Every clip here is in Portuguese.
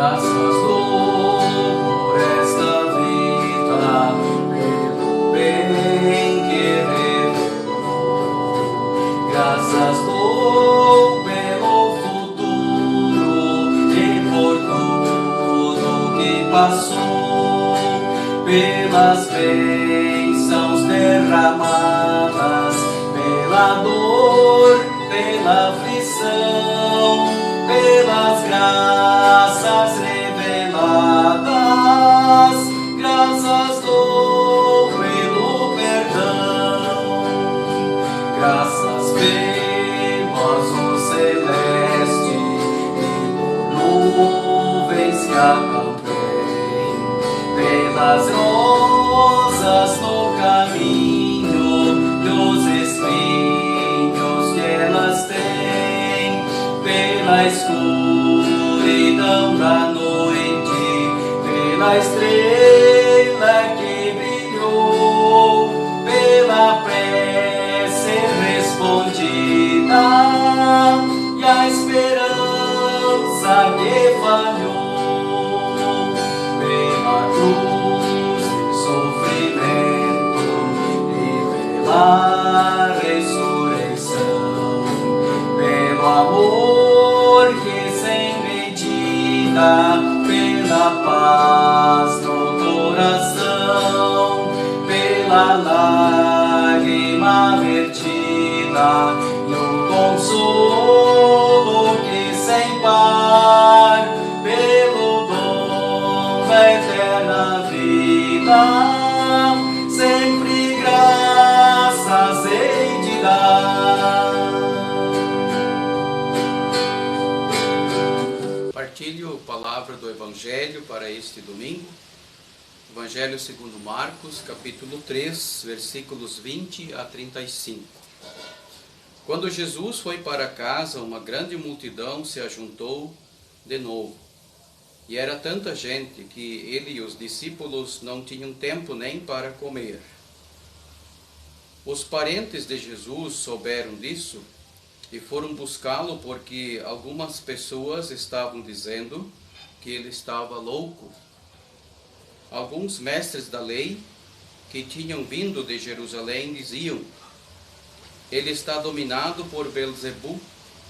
Graças dou por esta vida, pelo bem que revelou. Graças dou pelo futuro e por tudo que passou, pelas bênçãos derramadas, pela dor, pela aflição, pelas graças reveladas. Graças dou pelo perdão, graças pelo azul celeste e por nuvens que acampei, pelas rosas no caminho e os espinhos que elas têm, pela escuridão da noite, pela estrela que brilhou, pela prece respondida e a esperança que falhou, pela cruz de sofrimento e pela ressurreição, pelo amor que sem medida, pela paz no coração, pela lágrima vertida e o consolo que sem par, pelo dom da eterna vida, sempre graças hei de dar. Partilho a palavra do Evangelho para este domingo. Evangelho segundo Marcos, capítulo 3, versículos 20 a 35. Quando Jesus foi para casa, uma grande multidão se ajuntou de novo. E era tanta gente que ele e os discípulos não tinham tempo nem para comer. Os parentes de Jesus souberam disso e foram buscá-lo, porque algumas pessoas estavam dizendo que ele estava louco. Alguns mestres da lei que tinham vindo de Jerusalém diziam: ele está dominado por Belzebu,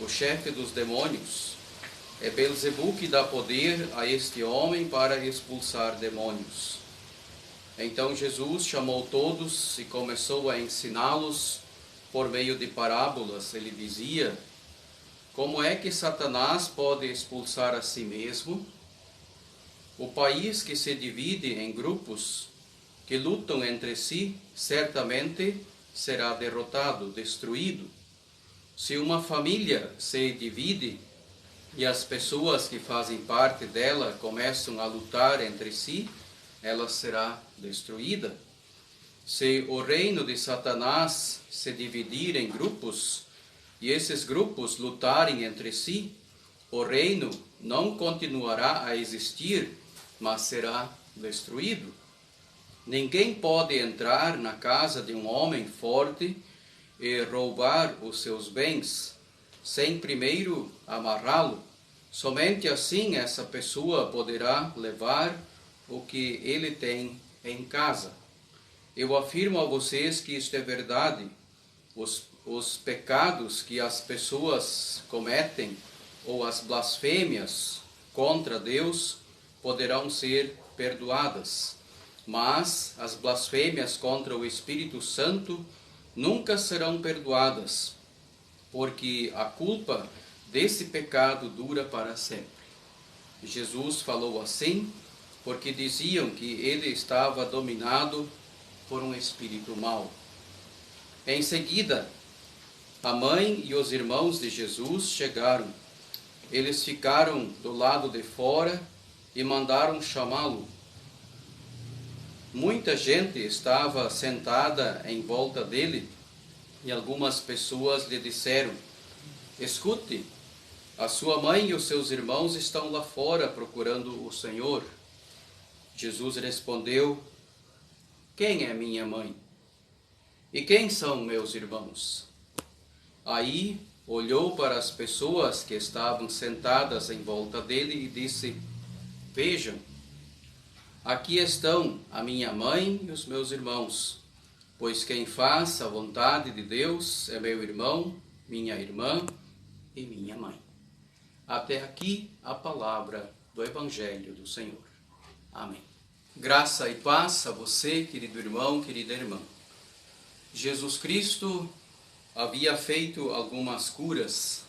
o chefe dos demônios. É Belzebu que dá poder a este homem para expulsar demônios. Então Jesus chamou todos e começou a ensiná-los por meio de parábolas. Ele dizia: como é que Satanás pode expulsar a si mesmo? O país que se divide em grupos que lutam entre si, certamente será derrotado, destruído. Se uma família se divide e as pessoas que fazem parte dela começam a lutar entre si, ela será destruída. Se o reino de Satanás se dividir em grupos e esses grupos lutarem entre si, o reino não continuará a existir, mas será destruído. Ninguém pode entrar na casa de um homem forte e roubar os seus bens, sem primeiro amarrá-lo. Somente assim essa pessoa poderá levar o que ele tem em casa. Eu afirmo a vocês que isto é verdade. Os pecados que as pessoas cometem, ou as blasfêmias contra Deus, poderão ser perdoadas. Mas as blasfêmias contra o Espírito Santo nunca serão perdoadas, porque a culpa desse pecado dura para sempre. Jesus falou assim, porque diziam que ele estava dominado por um espírito mau. Em seguida, a mãe e os irmãos de Jesus chegaram. Eles ficaram do lado de fora e mandaram chamá-lo. Muita gente estava sentada em volta dele e algumas pessoas lhe disseram: escute, a sua mãe e os seus irmãos estão lá fora procurando o Senhor. Jesus respondeu: quem é minha mãe? E quem são meus irmãos? Aí olhou para as pessoas que estavam sentadas em volta dele e disse: Vejam, aqui estão a minha mãe e os meus irmãos, pois quem faz a vontade de Deus é meu irmão, minha irmã e minha mãe. Até aqui a palavra do Evangelho do Senhor. Amém. Graça e paz a você, querido irmão, querida irmã. Jesus Cristo havia feito algumas curas,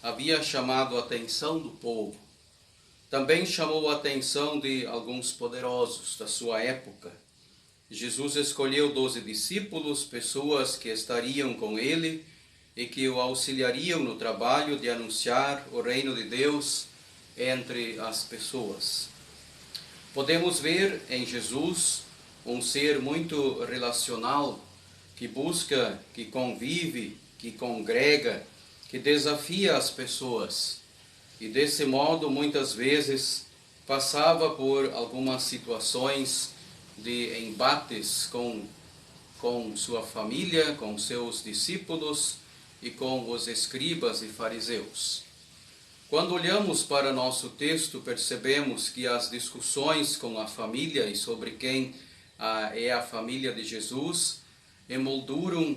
havia chamado a atenção do povo. Também chamou a atenção de alguns poderosos da sua época. Jesus escolheu 12 discípulos, pessoas que estariam com ele e que o auxiliariam no trabalho de anunciar o reino de Deus entre as pessoas. Podemos ver em Jesus um ser muito relacional, que busca, que convive, que congrega, que desafia as pessoas. E desse modo, muitas vezes, passava por algumas situações de embates com sua família, com seus discípulos e com os escribas e fariseus. Quando olhamos para nosso texto, percebemos que as discussões com a família e sobre quem é a família de Jesus emolduram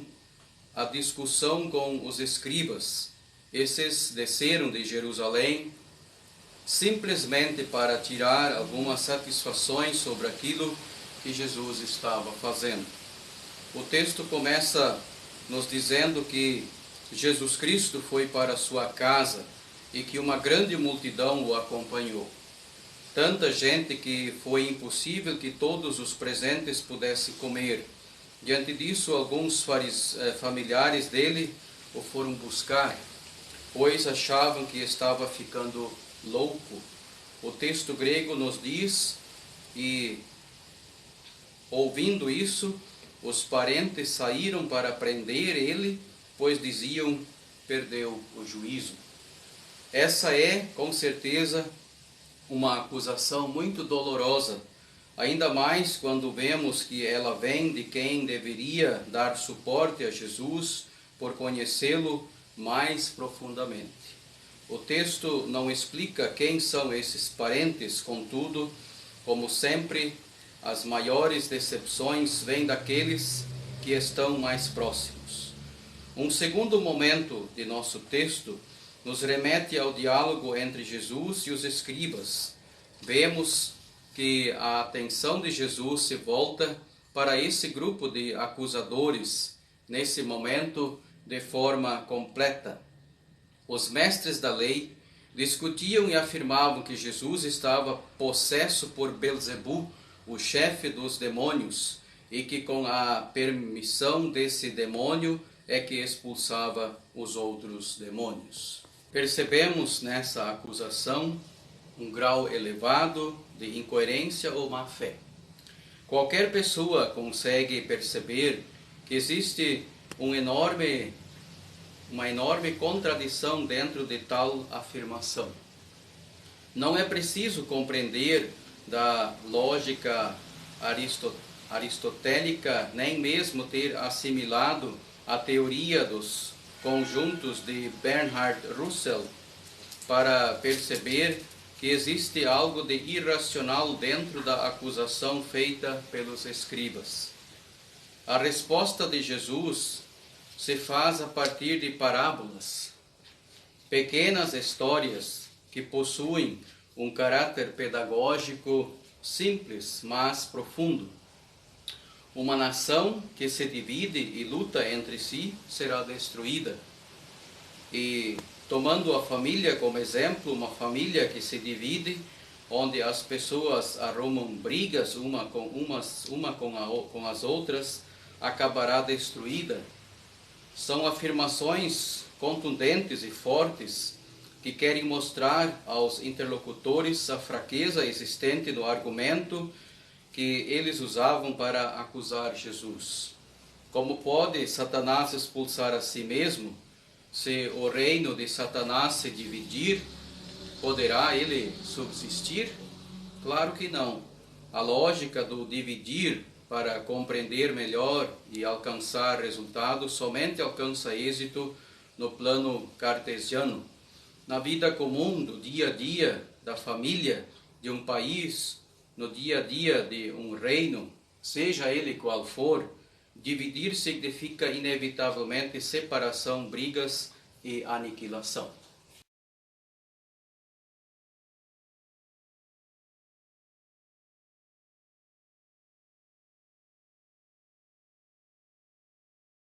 a discussão com os escribas. Esses desceram de Jerusalém simplesmente para tirar algumas satisfações sobre aquilo que Jesus estava fazendo. O texto começa nos dizendo que Jesus Cristo foi para sua casa e que uma grande multidão o acompanhou. Tanta gente que foi impossível que todos os presentes pudessem comer. Diante disso, alguns familiares dele o foram buscar, pois achavam que estava ficando louco. O texto grego nos diz, e ouvindo isso, os parentes saíram para prender ele, pois diziam, perdeu o juízo. Essa é, com certeza, uma acusação muito dolorosa, ainda mais quando vemos que ela vem de quem deveria dar suporte a Jesus por conhecê-lo mais profundamente. O texto não explica quem são esses parentes, contudo, como sempre, as maiores decepções vêm daqueles que estão mais próximos. Um segundo momento de nosso texto nos remete ao diálogo entre Jesus e os escribas. Vemos que a atenção de Jesus se volta para esse grupo de acusadores, nesse momento, de forma completa. Os mestres da lei discutiam e afirmavam que Jesus estava possesso por Belzebu, o chefe dos demônios, e que com a permissão desse demônio é que expulsava os outros demônios. Percebemos nessa acusação um grau elevado de incoerência ou má-fé. Qualquer pessoa consegue perceber que existe uma enorme contradição dentro de tal afirmação. Não é preciso compreender da lógica aristotélica, nem mesmo ter assimilado a teoria dos conjuntos de Bernhard Russell para perceber que existe algo de irracional dentro da acusação feita pelos escribas. A resposta de Jesus se faz a partir de parábolas, pequenas histórias que possuem um caráter pedagógico simples, mas profundo. Uma nação que se divide e luta entre si será destruída. E tomando a família como exemplo, uma família que se divide, onde as pessoas arrumam brigas uma com as outras, acabará destruída. São afirmações contundentes e fortes que querem mostrar aos interlocutores a fraqueza existente no argumento que eles usavam para acusar Jesus. Como pode Satanás expulsar a si mesmo? Se o reino de Satanás se dividir, poderá ele subsistir? Claro que não. A lógica do dividir para compreender melhor e alcançar resultados somente alcança êxito no plano cartesiano. Na vida comum, do dia a dia, da família, de um país, no dia a dia de um reino, seja ele qual for, dividir significa inevitavelmente separação, brigas e aniquilação.